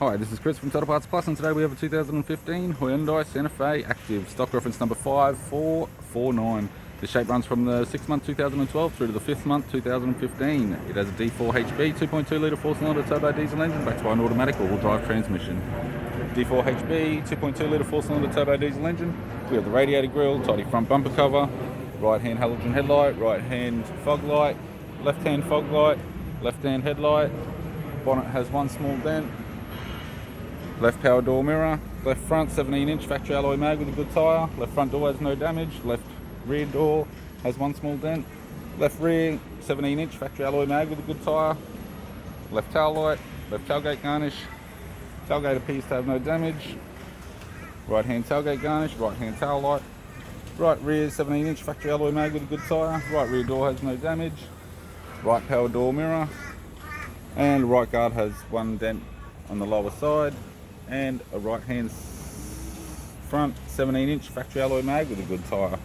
Hi, this is Chris from Total Parts Plus, and today we have a 2015 Hyundai Santa Fe Active, stock reference number 5449. The shape runs from the 6th month 2012 through to the 5th month 2015. It has a D4HB 2.2 litre 4-cylinder turbo diesel engine backed by an automatic all-wheel drive transmission. D4HB 2.2 litre 4-cylinder turbo diesel engine. We have the radiator grille, tidy front bumper cover, right-hand halogen headlight, right-hand fog light, left-hand fog light, left-hand headlight. Bonnet has one small dent. Left power door mirror, left front 17-inch factory alloy mag with a good tyre, left front door has no damage, left rear door has one small dent, left rear 17-inch factory alloy mag with a good tyre, left tail light, left tailgate garnish, tailgate appears to have no damage, right hand tailgate garnish, right hand tail light, right rear 17-inch factory alloy mag with a good tyre, right rear door has no damage, right power door mirror, and right guard has one dent on the lower side, and a right hand front 17-inch factory alloy mag with a good tyre.